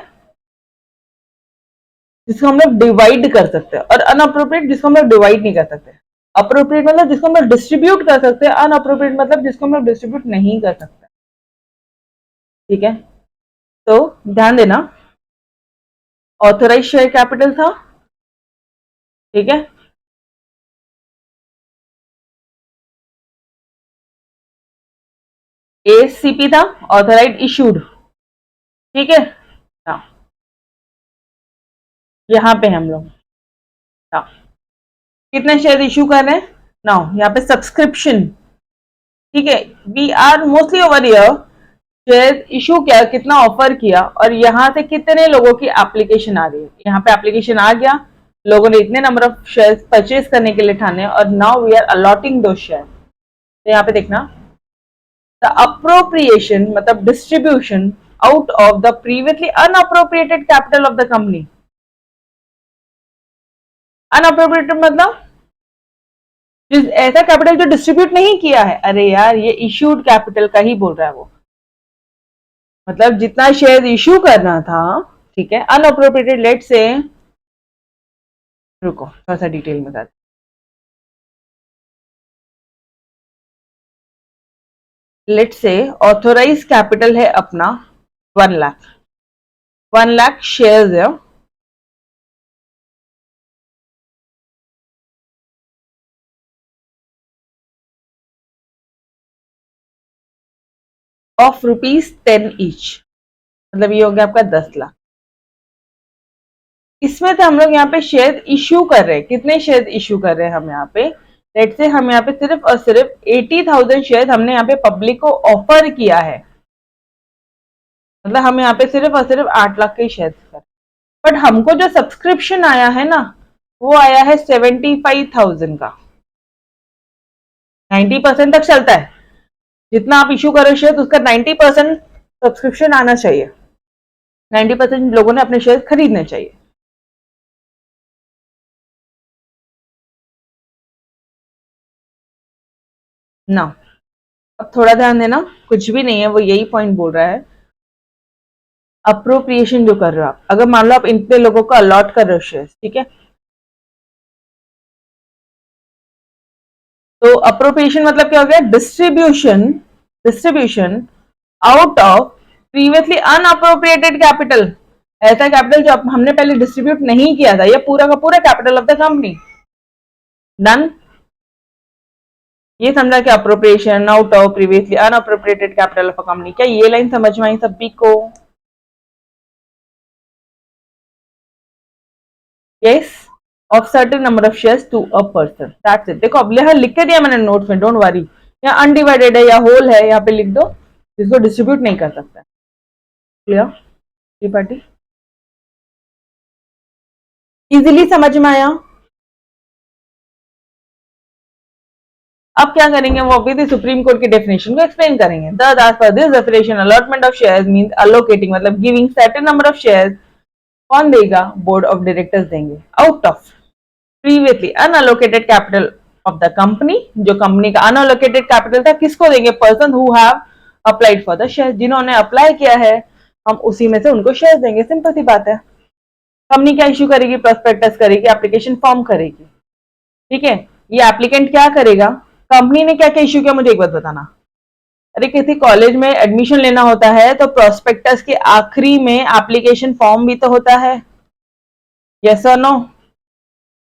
जिसको हम लोग डिवाइड कर सकते हैं, और अनअप्रोप्रिएट जिसको हम लोग डिवाइड नहीं कर सकते। अप्रोप्रिएट मतलब जिसको हम लोग डिस्ट्रीब्यूट कर सकते हैं, अनअप्रोप्रिएट मतलब जिसको हम लोग डिस्ट्रीब्यूट नहीं कर सकते, ठीक है। तो ध्यान देना, ऑथराइज शेयर कैपिटल था, ठीक है। एसीपी था, ऑथराइज इशूड, ठीक है। हाँ, यहाँ पे हम लोग हाँ कितने शेयर इशू कर रहे हैं नाउ, यहाँ पे सब्सक्रिप्शन, ठीक है। We are mostly over year share issue किया, कितना ऑफर किया, और यहाँ से कितने लोगों की एप्लीकेशन आ रही है। यहाँ पे एप्लीकेशन आ गया, लोगों ने इतने नंबर ऑफ शेयर्स परचेज करने के लिए ठाने, और नाउ वी आर अलॉटिंग दो शेयर। तो यहाँ पे देखना, द अप्रोप्रिएशन मतलब distribution out of the previously unappropriated capital of the company. Unappropriated मतलब जिस ऐसा कैपिटल जो डिस्ट्रीब्यूट नहीं किया है। अरे यार ये इश्यूड कैपिटल का ही बोल रहा है वो, मतलब जितना शेयर इश्यू करना था, ठीक है। अनअप्रोप्रिएटेड, लेट से, रुको थोड़ा सा डिटेल में बताते। लेट से ऑथोराइज कैपिटल है अपना 1 लाख, 1 लाख शेयर्स है, ऑफ ₹10 ईच, मतलब ये हो गया आपका 10 लाख। इसमें से हम लोग यहाँ पे शेयर इश्यू कर रहे हैं, कितने शेयर इश्यू कर रहे हैं हम यहाँ पे? लेट से हम यहाँ पे सिर्फ और सिर्फ 80,000 शेयर हमने यहाँ पे पब्लिक को ऑफर किया है, मतलब हम यहाँ पे सिर्फ और सिर्फ 8 लाख के शेयर कर। बट हमको जो सब्सक्रिप्शन आया है ना वो आया है 75,000 का। 90% तक चलता है, जितना आप इश्यू करो शेयर उसका 90% सब्सक्रिप्शन आना चाहिए, 90% लोगों ने अपने शेयर खरीदने चाहिए ना। अब थोड़ा ध्यान देना, कुछ भी नहीं है, वो यही पॉइंट बोल रहा है। अप्रोप्रिएशन जो कर रहे हो आप, अगर मान लो आप इतने लोगों को अलॉट कर रहे हो शेयर, ठीक है, तो अप्रोप्रिएशन मतलब क्या हो गया? Distribution, distribution out of previously unappropriated capital. ऐसा कैपिटल जो हमने पहले डिस्ट्रीब्यूट नहीं किया था, ये पूरा का पूरा capital of the company. Done. ये समझा कि appropriation out of previously unappropriated capital of a company. क्या ये लाइन समझ में आई सभी को? Yes, of certain number of shares to a person, that's it. देखो अब यहाँ लिख के दिया मैंने नोट्स में, डोंट वरी। यहाँ अनडिवाइडेड है या होल है, यहाँ पे लिख दो, जिसको डिस्ट्रीब्यूट नहीं कर सकता। Clear party? इजीली समझ में आया? अब क्या करेंगे, वो भी सुप्रीम कोर्ट की डेफिनेशन को एक्सप्लेन करेंगे। Thus, as per this definition, allotment of shares means allocating, मतलब giving certain number of shares। कौन देगा? बोर्ड ऑफ डायरेक्टर्स देंगे। Out of previously unallocated capital of the company, जो कंपनी का unallocated capital था, किसको देंगे? Person who have applied for the share, जिन्होंने अप्लाई किया है, हम उसी में से उनको शेयर देंगे। सिंपल सी बात है। कंपनी क्या इश्यू करेगी? प्रोस्पेक्टस करेगी, एप्लीकेशन फॉर्म करेगी। ठीक है, ये एप्लीकेंट क्या करेगा? कंपनी ने क्या क्या इश्यू किया, मुझे एक बात बताना। अरे किसी कॉलेज में एडमिशन लेना होता है तो प्रोस्पेक्टस के आखिरी में एप्लीकेशन फॉर्म भी तो होता है। यस और नो?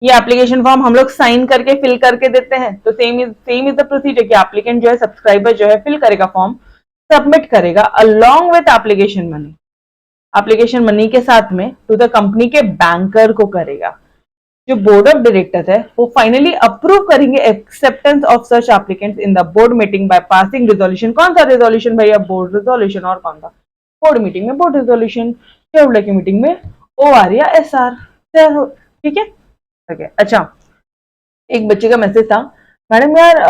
ये एप्लीकेशन फॉर्म हम लोग साइन करके फिल करके देते हैं। तो सेम इज द प्रोसीजर कि एप्लीकेंट जो है, सब्सक्राइबर जो है, फिल करेगा फॉर्म, सबमिट करेगा along with application money. Application money के साथ में टू द कंपनी के बैंकर को करेगा। जो बोर्ड ऑफ डायरेक्टर्स है वो फाइनली अप्रूव करेंगे acceptance of such applicants in the board meeting by passing resolution. कौन सा रिजोल्यूशन भैया? Board resolution. और कौन सा? बोर्ड मीटिंग में बोर्ड रिजोल्यूशन, शेयरहोल्डर की मीटिंग में OR या SR। ठीक है, ओके। अच्छा, एक बच्चे का मैसेज था, मैडम यार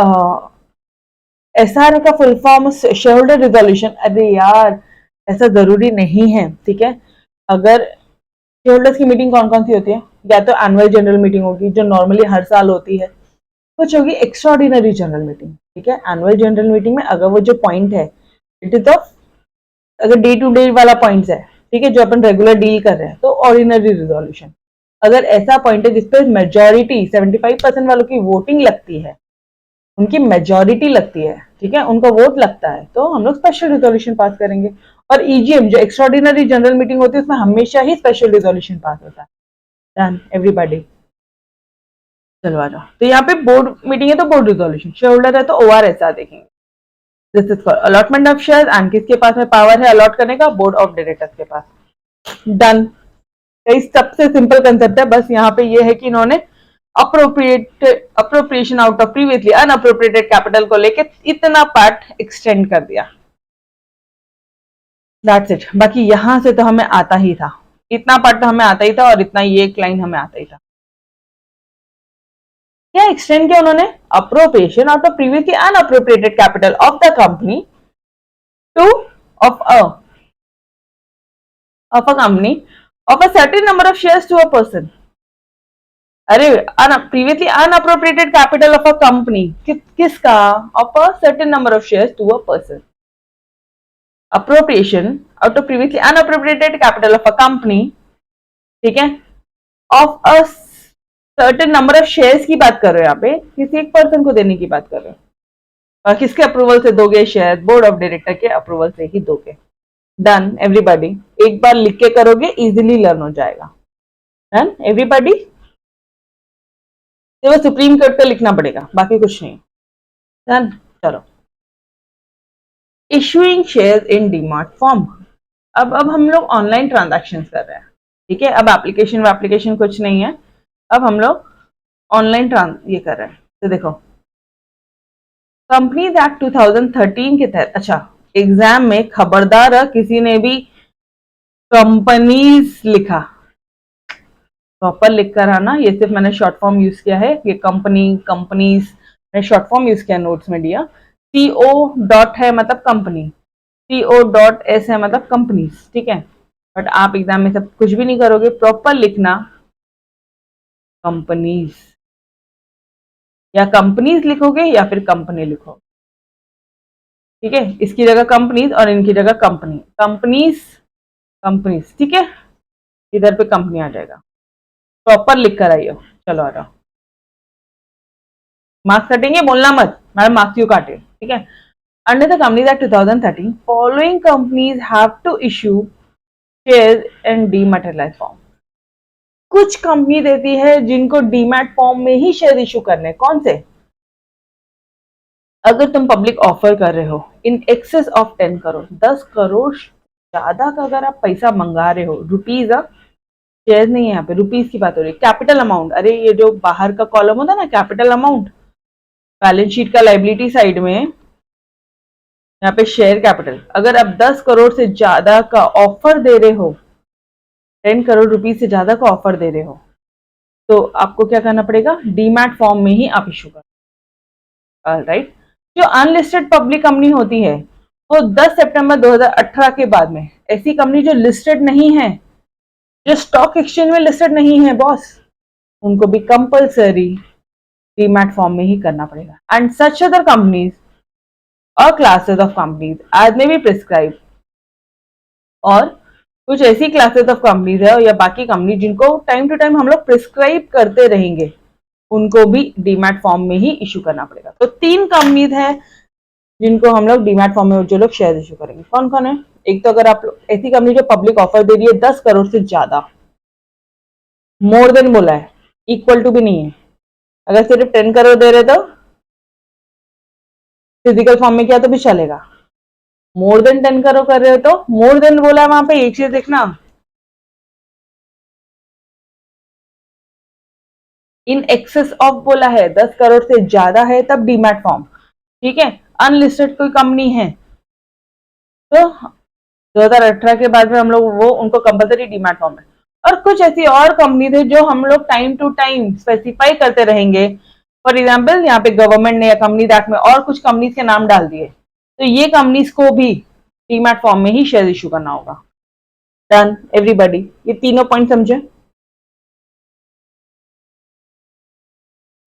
SR का फुल फॉर्म शेयरहोल्डर रिजोल्यूशन। अरे यार ऐसा जरूरी नहीं है। ठीक है, अगर शेयरहोल्डर्स की मीटिंग कौन कौन सी होती है? या तो एनुअल जनरल मीटिंग होगी जो नॉर्मली हर साल होती है, कुछ होगी एक्स्ट्राऑर्डिनरी जनरल मीटिंग। ठीक है, एनुअल जनरल मीटिंग में अगर वो जो पॉइंट है इट इज ऑफ, अगर डे टू डे वाला पॉइंट है, ठीक है, जो अपन रेगुलर डील कर रहे हैं, तो ऑर्डिनरी रिजोल्यूशन। अगर ऐसा पॉइंट है जिसपे मेजोरिटी 75% वालों की वोटिंग लगती है, उनकी मेजोरिटी लगती है, ठीक है, उनका वोट लगता है, तो हम लोग स्पेशल रिजोल्यूशन पास करेंगे। और EGM जो एक्स्ट्राऑर्डिनरी जनरल मीटिंग होती है उसमें हमेशा ही स्पेशल रिजोल्यूशन पास होता है। Done everybody? चलो आ जाओ। तो यहाँ पे बोर्ड मीटिंग है तो बोर्ड रिजोल्यूशन, शेयरहोल्डर है तो OR/SR देखेंगे। This is called allotment of shares. And किसके पास है पावर है अलॉट करने का? बोर्ड ऑफ डायरेक्टर्स के पास। डन। सबसे सिंपल कंसेप्ट है, बस यहाँ पे ये है कि इन्होंने appropriation out of previously unappropriated capital को लेके इतना पार्ट एक्सटेंड कर दिया। That's it. बाकी यहां से तो हमें आता ही था, इतना पार्ट तो हमें आता ही था, और इतना ये एक लाइन हमें आता ही था। क्या एक्सटेंड किया उन्होंने? Appropriation out of previously unappropriated capital of the company to of a company of a certain number of shares to a person. अरे previously unappropriated capital of a company, किसका? Of a certain number of shares to a person. Appropriation out of previously unappropriated capital of a company, ठीक है, of a certain number of shares की बात कर रहे हो, यहाँ पे किसी एक पर्सन को देने की बात कर रहे हो। और किसके अप्रूवल से दोगे? शेयर बोर्ड ऑफ डायरेक्टर के अप्रूवल से ही दोगे। Done everybody? एक बार लिख के करोगे इजीली लर्न हो जाएगा। Done everybody? तो वो सुप्रीम कोर्ट पे लिखना पड़ेगा, बाकी कुछ नहीं। डन। चलो, issuing share in DMart form. अब हम लोग ऑनलाइन ट्रांजैक्शन कर रहे हैं, ठीक है। अब एप्लीकेशन कुछ नहीं है, अब हम लोग ऑनलाइन ये कर रहे हैं। तो देखो, कंपनीज एक्ट 2013 के तहत, अच्छा एग्जाम में खबरदार किसी ने भी कंपनीज लिखा, प्रॉपर लिख कर आना। ये सिर्फ मैंने शॉर्ट फॉर्म यूज किया है, ये कंपनीज मैंने शॉर्ट फॉर्म यूज किया नोट्स में दिया। CO डॉट है मतलब कंपनी, CO.S है मतलब कंपनीज, ठीक है। बट आप एग्जाम में सब कुछ भी नहीं करोगे, प्रॉपर लिखना कंपनीज, या कंपनीज लिखोगे या फिर कंपनी लिखोगे, ठीक है। इसकी जगह कंपनीज और इनकी जगह कंपनीज, ठीक है। इधर पे कंपनी आ जाएगा, प्रॉपर लिख कर आइयो। चलो आ जाओ, मार्क्स कटेंगे, बोलना मत मैडम मार्क्स क्यों काटे, ठीक है। Under the companies act 2013 following companies have to issue share in dematerialize form. कुछ कंपनी देती है जिनको डीमैट फॉर्म में ही शेयर इशू करने। कौन से? अगर तुम पब्लिक ऑफर कर रहे हो in excess of 10 crore, 10 crore ज्यादा का अगर आप पैसा मंगा रहे हो, रुपीज, शेयर नहीं है यहाँ पे, रुपीज की बात हो रही है। कैपिटल अमाउंट, अरे ये जो बाहर का कॉलम होता है ना, कैपिटल अमाउंट, बैलेंस शीट का लाइबिलिटी साइड में, यहाँ पे शेयर कैपिटल, अगर आप 10 करोड़ से ज्यादा का ऑफर दे रहे हो, 10 करोड़ रुपीज से ज्यादा का ऑफर दे रहे हो, तो आपको क्या करना पड़ेगा? डीमैट फॉर्म में ही आप इशू कर। राइट। जो अनलिस्टेड पब्लिक कंपनी होती है वो 10 सितंबर 2018 के बाद में, ऐसी कंपनी जो लिस्टेड नहीं है, जो स्टॉक एक्सचेंज में लिस्टेड नहीं है बॉस, उनको भी कंपलसरी डीमैट फॉर्म में ही करना पड़ेगा। एंड सच अदर कंपनीज और क्लासेस ऑफ कंपनीज एज में भी प्रिस्क्राइब, और कुछ ऐसी क्लासेस ऑफ कंपनीज है या बाकी कंपनी जिनको टाइम टू टाइम हम लोग प्रिस्क्राइब करते रहेंगे, उनको भी डीमैट फॉर्म में ही इशू करना पड़ेगा। तो 3 कंपनीज है जिनको हम लोग डीमैट फॉर्म में जो लोग शेयर इशू करेंगे। कौन कौन है? एक तो अगर आप ऐसी कंपनी जो पब्लिक ऑफर दे रही है 10 करोड़ से ज्यादा, मोर देन बोला है, इक्वल टू भी नहीं है। अगर सिर्फ 10 करोड़ दे रहे तो फिजिकल फॉर्म में किया तो भी चलेगा। मोर देन 10 करोड़ कर रहे हो तो मोर देन बोला है वहां पे, एक चीज देखना, इन एक्सेस ऑफ बोला है, 10 करोड़ से ज्यादा है तब डीमैट फॉर्म। ठीक है। अनलिस्टेड कोई कंपनी है तो 2018 के बाद में हम लोग वो उनको कंपलसरी डीमैट फॉर्म है। और कुछ ऐसी और कंपनी थे जो हम लोग टाइम टू टाइम स्पेसिफाई करते रहेंगे। फॉर एग्जाम्पल यहाँ पे गवर्नमेंट ने या कंपनी एक्ट में और कुछ कंपनीज के नाम डाल दिए, तो ये कंपनीज को भी डीमैट फॉर्म में ही शेयर इशू करना होगा। डन एवरीबॉडी, ये तीनों पॉइंट समझे?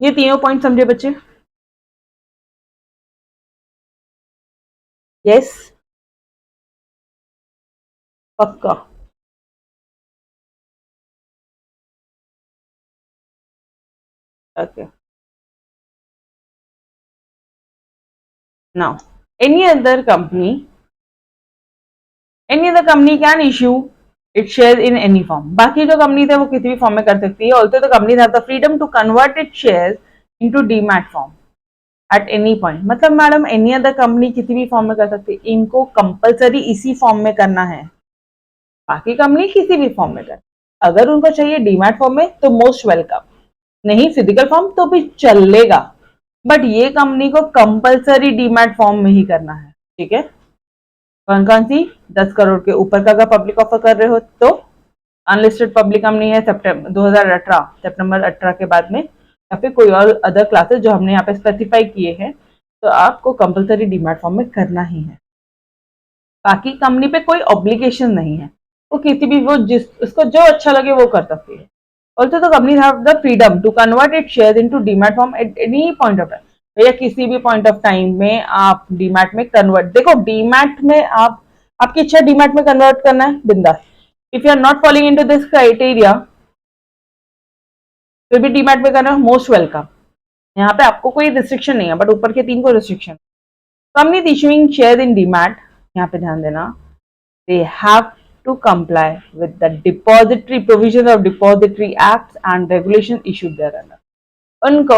ये तीनों पॉइंट समझे बच्चे? यस, पक्का। Okay, now any other company can issue its shares in any form। बाकी जो कंपनी है वो किसी भी फॉर्म में कर सकती है। Also the company have the freedom to convert it shares into demat form at any point. मतलब मैडम एनी अदर कंपनी किसी भी फॉर्म में कर सकती है, इनको कंपलसरी इसी फॉर्म में करना है, बाकी कंपनी किसी भी फॉर्म में कर। अगर उनको चाहिए डीमैट फॉर्म में तो मोस्ट वेलकम, नहीं फिजिकल फॉर्म तो भी चलेगा, बट ये कंपनी को कंपलसरी डीमैट फॉर्म में ही करना है। ठीक है। कौन कौन सी? 10 करोड़ के ऊपर का अगर पब्लिक ऑफर कर रहे हो तो अनलिस्टेड पब्लिक कंपनी है सितंबर 18 के बाद में, या फिर कोई और अदर क्लासेस जो हमने यहाँ पे स्पेसिफाई किए हैं, तो आपको कंपलसरी डीमैट फॉर्म में करना ही है। बाकी कंपनी पे कोई ऑब्लिगेशन नहीं है, वो किसी भी वो जिस उसको जो अच्छा लगे वो कर सकती है। Also the company have the freedom to convert it share into demat form at any point of time. भैया किसी भी पॉइंट ऑफ टाइम में आप डीमैट में कन्वर्ट, देखो डीमैट में आप, आपकी इच्छा डीमैट में कन्वर्ट करना है, बिंदास। If you are not following into this criteria, फिर भी डीमैट में करना, मोस्ट वेलकम। यहाँ पे आपको कोई रिस्ट्रिक्शन नहीं है, बट ऊपर के 3 को restriction. Company issuing share in demat, यहाँ पे ध्यान देना, they have to comply with the depository provisions of depository acts and regulations issued thereunder। उनको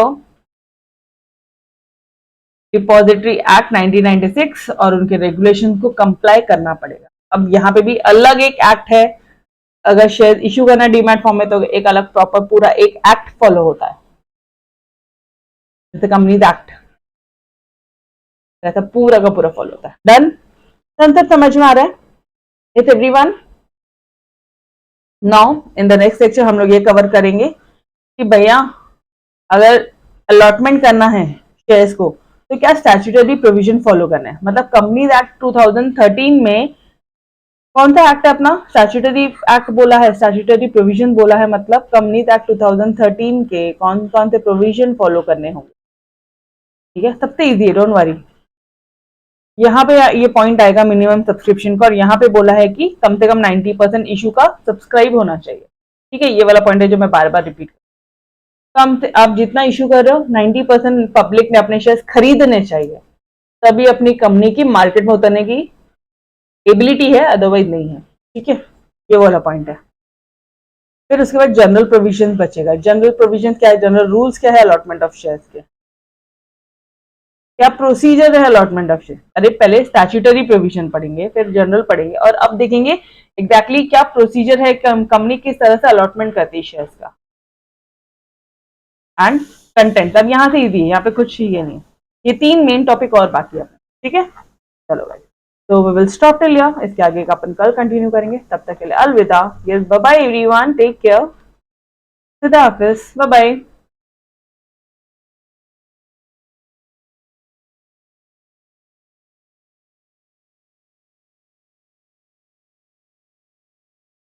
डिपॉजिटरी एक्ट 1996 और उनके रेगुलेशन को कंप्लाई करना पड़ेगा। अब यहाँ पे भी अलग एक एक्ट है, अगर शेयर इश्यू करना डीमैट फॉर्म में तो एक अलग प्रॉपर पूरा एक एक्ट फॉलो होता है, जैसे कंपनीज एक्ट, ऐसा पूरा का पूरा फॉलो होता है। डन? सब समझ में आ रहा है? It's everyone. Now in the next lecture हम लोग ये कवर करेंगे कि भैया अगर अलॉटमेंट करना है शेयर्स को तो क्या स्टैट्यूटरी प्रोविजन फॉलो करना है। मतलब कंपनीज एक्ट 2013 में कौन सा एक्ट है अपना? स्टैट्यूटरी एक्ट बोला है, स्टैट्यूटरी प्रोविजन बोला है, मतलब कंपनीज एक्ट 2013 के कौन कौन से प्रोविजन फॉलो करने होंगे। ठीक है, सबसे इजी है, डोंट वरी। यहाँ पे ये पॉइंट आएगा मिनिमम सब्सक्रिप्शन का, और यहाँ पे बोला है कि कम से कम 90% इशू का सब्सक्राइब होना चाहिए। ठीक है, ये वाला पॉइंट है जो मैं बार बार रिपीट कर, कम से आप जितना इशू कर रहे हो 90% पब्लिक ने अपने शेयर्स खरीदने चाहिए, तभी अपनी कंपनी की मार्केट में उतरने की एबिलिटी है, अदरवाइज नहीं है। ठीक है। ये वाला पॉइंट है। फिर उसके बाद जनरल प्रोविजन बचेगा। जनरल प्रोविजन क्या है, जनरल रूल्स क्या है अलॉटमेंट ऑफ शेयर्स के, क्या प्रोसीजर है अलॉटमेंट ऑफ शेयर। अरे पहले स्टैट्यूटरी प्रोविजन पढ़ेंगे, फिर जनरल पढ़ेंगे, और अब देखेंगे एग्जैक्टली क्या प्रोसीजर है, कंपनी किस तरह से अलॉटमेंट करती है शेयर्स का। एंड कंटेंट अब यहाँ से इजी है, यहाँ पे कुछ ये नहीं, ये 3 मेन टॉपिक और बाकी है। ठीक है, चलो भाई, तो we will stop till here, इसके आगे का अपन कल कंटिन्यू करेंगे। तब तक के लिए अलविदा, yes bye bye everyone, take care, खुदा हाफिज, बाय बाय।